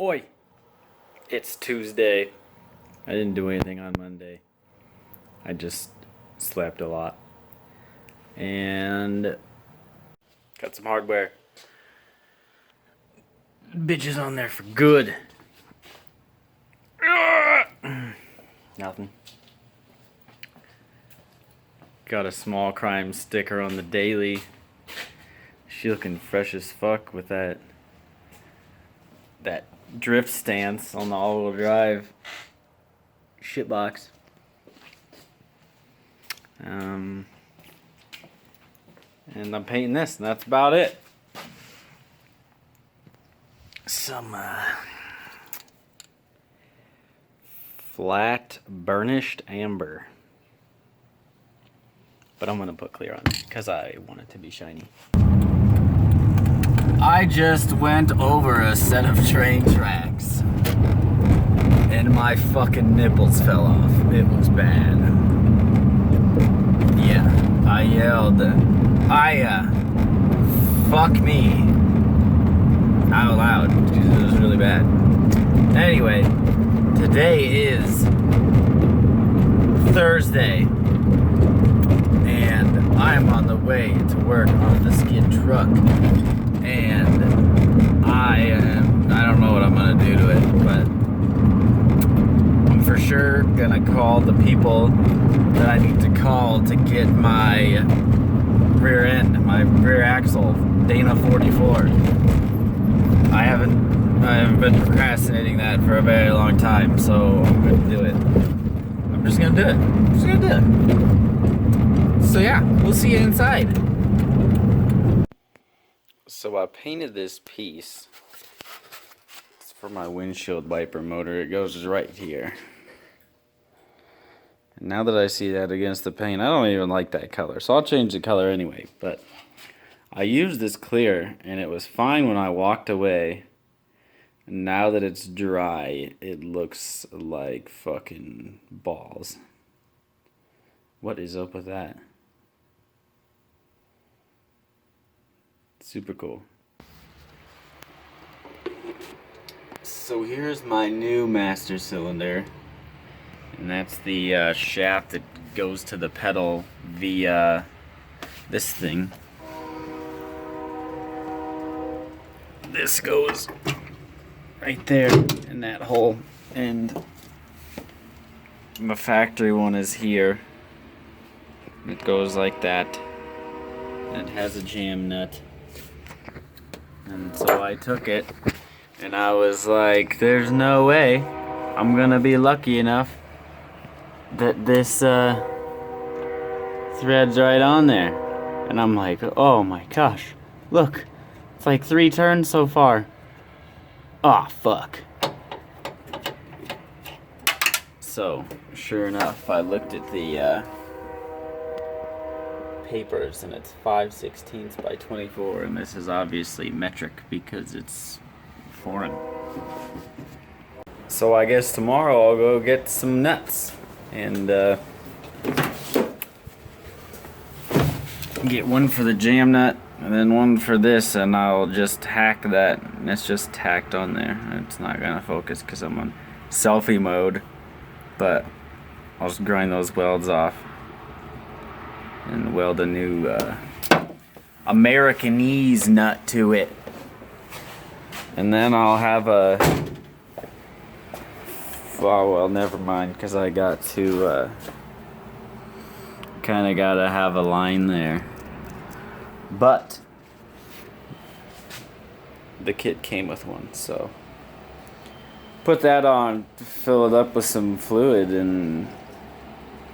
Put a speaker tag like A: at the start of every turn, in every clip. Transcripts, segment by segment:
A: Oi! It's Tuesday. I didn't do anything on Monday. I just slept a lot. And got some hardware. Bitches on there for good. Nothing. Got a small crime sticker on the daily. She looking fresh as fuck with that drift stance on the all-wheel drive shitbox. And I'm painting this, and that's about it. Some flat burnished amber. But I'm gonna put clear on it because I want it to be shiny. I just went over a set of train tracks and my fucking nipples fell off. It was bad. Yeah, I yelled, fuck me out loud because it was really bad. Anyway, today is Thursday and I'm on the way to work on the skid truck. And I don't know what I'm gonna do to it, but I'm for sure gonna call the people that I need to call to get my rear end, my rear axle, Dana 44. I haven't been procrastinating that for a very long time, so I'm gonna do it. I'm just gonna do it. So yeah, we'll see you inside. So I painted this piece. It's for my windshield wiper motor. It goes right here. And now that I see that against the paint, I don't even like that color. So I'll change the color anyway. But I used this clear and it was fine when I walked away. And now that it's dry, it looks like fucking balls. What is up with that? Super cool. So here's my new master cylinder, and that's the shaft that goes to the pedal via this thing. This goes right there in that hole, and my factory one is here. It goes like that, and it has a jam nut. And so I took it, and I was like, there's no way I'm gonna be lucky enough that this thread's right on there. And I'm like, oh my gosh, look, it's like 3 turns so far. Aw, fuck. So, sure enough, I looked at the papers and it's 5/16 by 24, and this is obviously metric because it's foreign. So I guess tomorrow I'll go get some nuts and get one for the jam nut and then one for this, and I'll just hack that, and it's just tacked on there. It's not gonna focus because I'm on selfie mode, but I'll just grind those welds off and weld a new Americanese nut to it. And then I'll have a... Oh, well, never mind, because I got to... kind of got to have a line there. But the kit came with one, so... Put that on, fill it up with some fluid, and...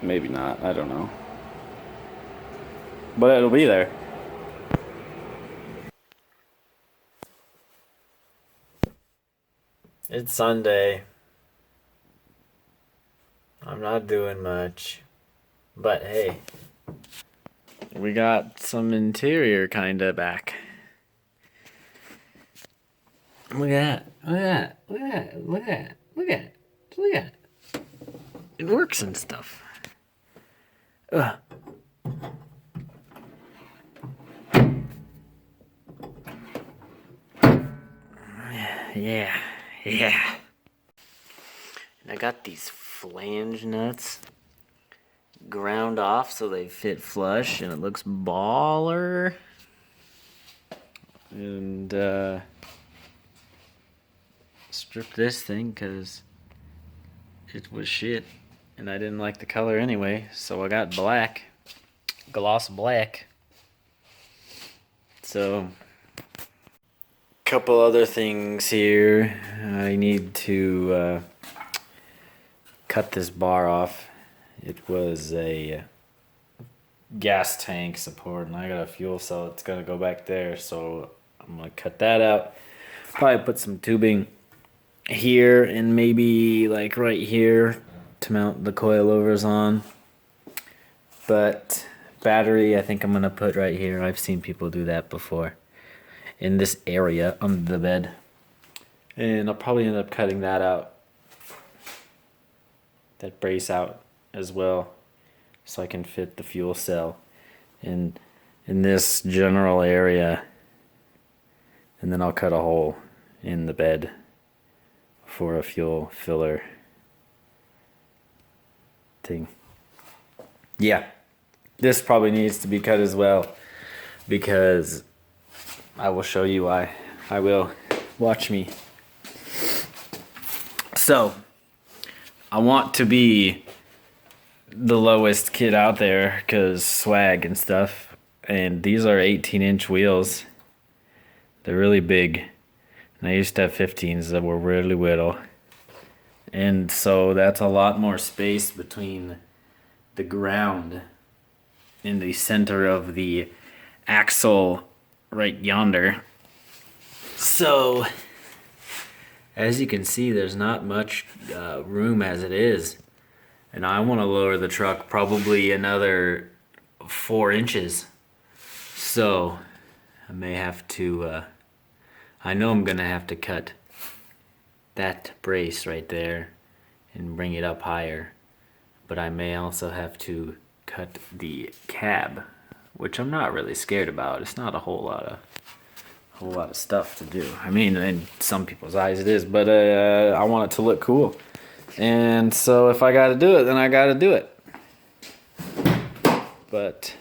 A: Maybe not, I don't know. But it'll be there. It's Sunday. I'm not doing much. But hey, we got some interior kinda back. Look at that. Look at that. Look at that. Look at that. Look at it. Look at it. It works and stuff. Ugh. Yeah, Yeah. And I got these flange nuts ground off so they fit flush and it looks baller. And stripped this thing because it was shit and I didn't like the color anyway, so I got black, gloss black. So couple other things here. I need to cut this bar off. It was a gas tank support and I got a fuel cell. It's gonna go back there, so I'm gonna cut that out. Probably put some tubing here and maybe like right here to mount the coilovers on. But battery I think I'm gonna put right here. I've seen people do that before in this area under the bed. And I'll probably end up cutting that out, that brace out as well, so I can fit the fuel cell in this general area. And then I'll cut a hole in the bed for a fuel filler thing. Yeah, this probably needs to be cut as well, because I will show you why. I will. Watch me. So, I want to be the lowest kid out there because swag and stuff. And these are 18-inch wheels. They're really big. And I used to have 15s that were really little. And so that's a lot more space between the ground in the center of the axle right yonder. So as you can see, there's not much room as it is, and I want to lower the truck probably another 4 inches. So I may have to I know I'm gonna have to cut that brace right there and bring it up higher, but I may also have to cut the cab, which I'm not really scared about. It's not a whole lot of stuff to do. I mean, in some people's eyes it is, but I want it to look cool. And so if I gotta do it, then I gotta do it. But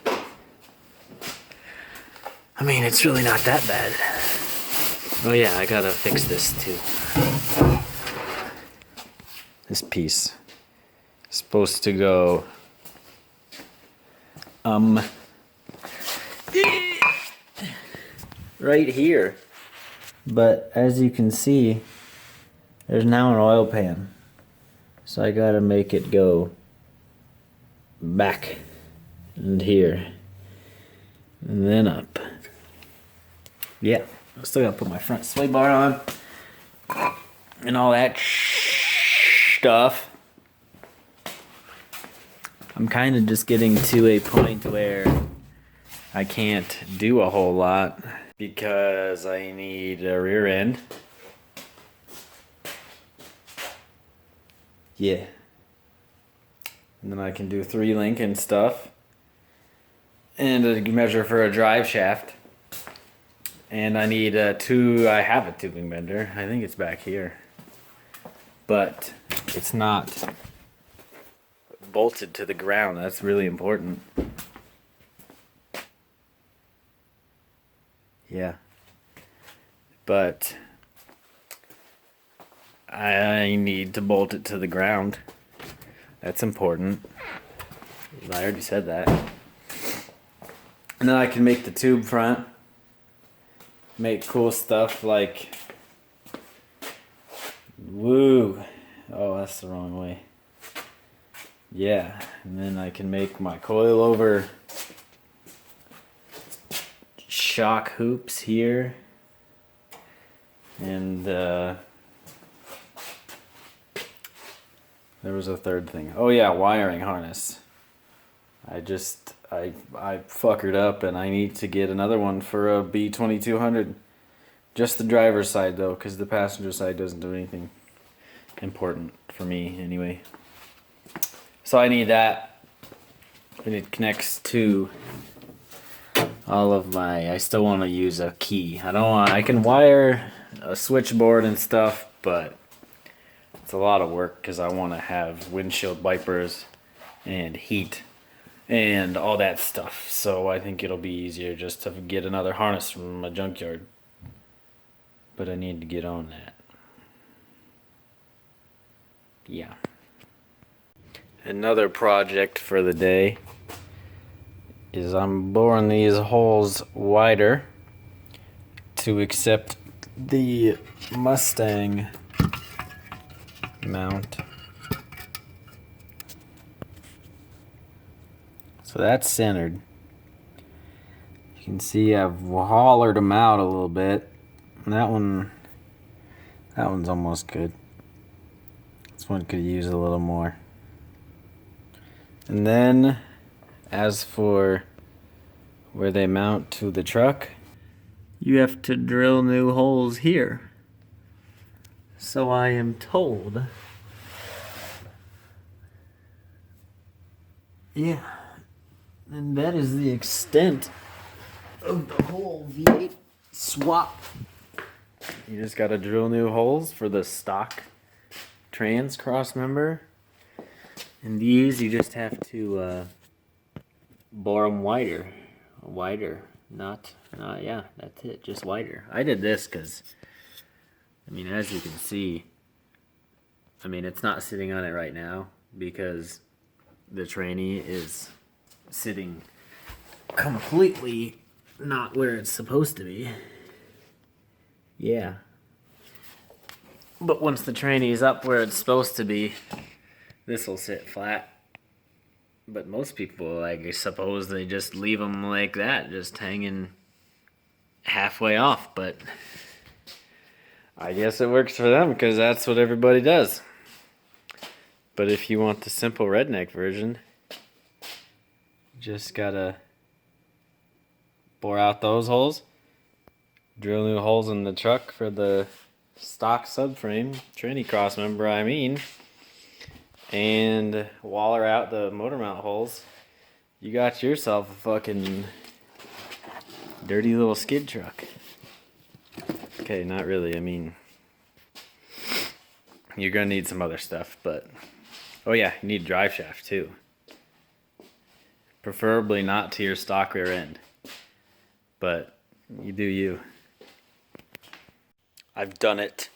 A: I mean, it's really not that bad. Oh yeah, I gotta fix this too. This piece is supposed to go right here, but as you can see, there's now an oil pan, so I gotta make it go back and here and then up. Yeah, I still gotta put my front sway bar on and all that stuff. I'm kind of just getting to a point where I can't do a whole lot because I need a rear end. Yeah. And then I can do 3-link and stuff. And a measure for a drive shaft. And I need I have a tubing bender. I think it's back here. But it's not bolted to the ground. That's really important. Yeah. But I need to bolt it to the ground. That's important. I already said that. And then I can make the tube front. Make cool stuff like... Woo! Oh, that's the wrong way. Yeah, and then I can make my coilover shock hoops here. And there was a third thing. Oh yeah, wiring harness. I fuckered up and I need to get another one for a B2200. Just the driver's side though, because the passenger side doesn't do anything important for me anyway. So I need that. And it connects to all of my, I still want to use a key. I can wire a switchboard and stuff but it's a lot of work because I want to have windshield wipers and heat and all that stuff. So I think it'll be easier just to get another harness from a junkyard. But I need to get on that. Yeah. Another project for the day is I'm boring these holes wider to accept the Mustang mount. So that's centered. You can see I've hollered them out a little bit. And that one's almost good. This one could use a little more. And then as for where they mount to the truck, you have to drill new holes here. So I am told. Yeah. And that is the extent of the whole V8 swap. You just gotta drill new holes for the stock trans cross member. And these you just have to bore them wider. Not, yeah, that's it, just wider. I did this because, I mean, as you can see, I mean, it's not sitting on it right now because the trainee is sitting completely not where it's supposed to be. Yeah. But once the trainee is up where it's supposed to be, this will sit flat. But most people, I suppose, they just leave them like that, just hanging halfway off. But I guess it works for them because that's what everybody does. But if you want the simple redneck version, just gotta bore out those holes, drill new holes in the truck for the stock subframe, trainee cross member, I mean, and waller out the motor mount holes. You got yourself a fucking dirty little skid truck. Okay, not really. I mean, you're gonna need some other stuff, but oh yeah, you need a drive shaft too. Preferably not to your stock rear end, but you do you. I've done it.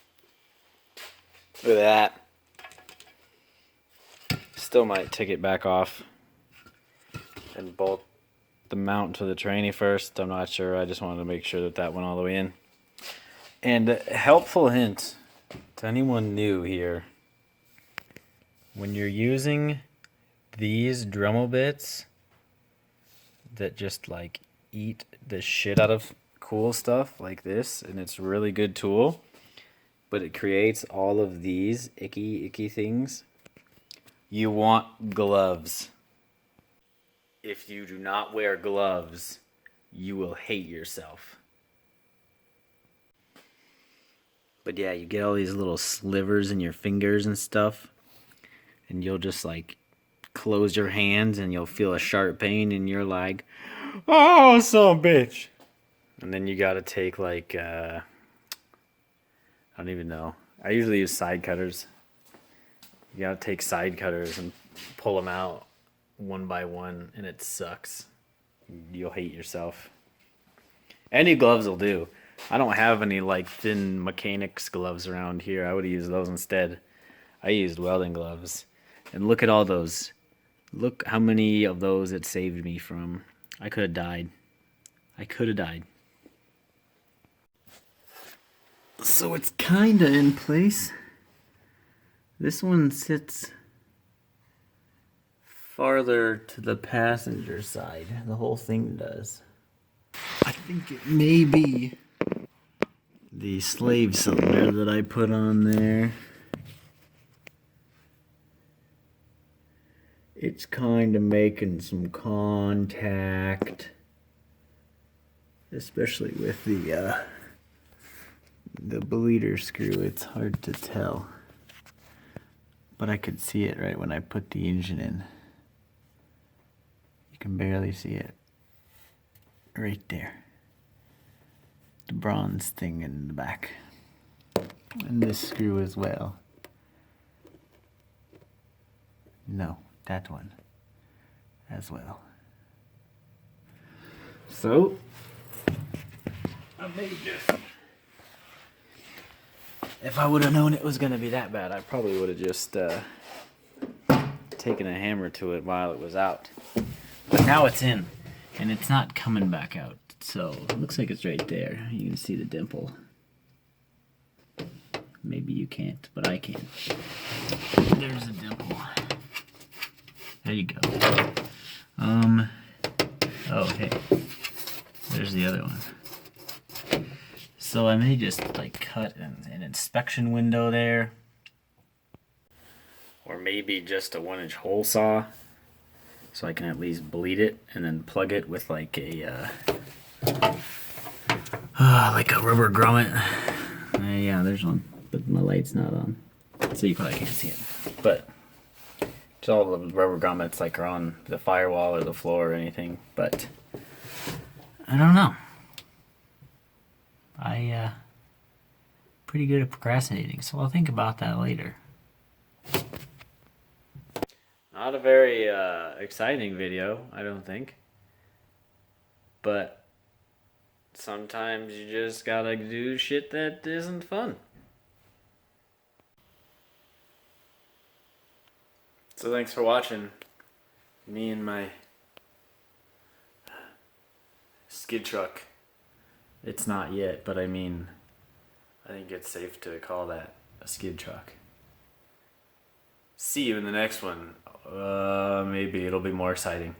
A: Look at that. Still might take it back off and bolt the mount to the trainee first. I'm not sure. I just wanted to make sure that that went all the way in. And a helpful hint to anyone new here. When you're using these Dremel bits that just like eat the shit out of cool stuff like this, and it's a really good tool, but it creates all of these icky things. You want gloves. If you do not wear gloves, you will hate yourself. But yeah, you get all these little slivers in your fingers and stuff, and you'll just like close your hands and you'll feel a sharp pain and you're like, oh, son of a bitch. And then you gotta take like, I don't even know. I usually use side cutters. You gotta take side cutters and pull them out one by one, and it sucks. You'll hate yourself. Any gloves will do. I don't have any like thin mechanics gloves around here. I would have used those instead. I used welding gloves. And look at all those. Look how many of those it saved me from. I could have died. I could have died. So it's kinda in place. This one sits farther to the passenger side. The whole thing does. I think it may be the slave cylinder that I put on there. It's kind of making some contact, especially with the bleeder screw. It's hard to tell, but I could see it right when I put the engine in. You can barely see it right there. The bronze thing in the back. And this screw as well. No, that one as well. So, I may just... If I would have known it was going to be that bad, I probably would have just taken a hammer to it while it was out. But now it's in, and it's not coming back out. So, it looks like it's right there. You can see the dimple. Maybe you can't, but I can. There's a dimple. There you go. Oh, hey. There's the other one. So I may just like cut an inspection window there. Or maybe just a 1-inch hole saw. So I can at least bleed it and then plug it with like a rubber grommet. Yeah, there's one, but my light's not on. So you probably can't see it. But just all the rubber grommets like are on the firewall or the floor or anything. But I don't know. Pretty good at procrastinating, so I'll think about that later. Not a very exciting video, I don't think. But sometimes you just gotta do shit that isn't fun. So thanks for watching me and my skid truck. It's not yet, but I mean, I think it's safe to call that a skid truck. See you in the next one. Maybe it'll be more exciting.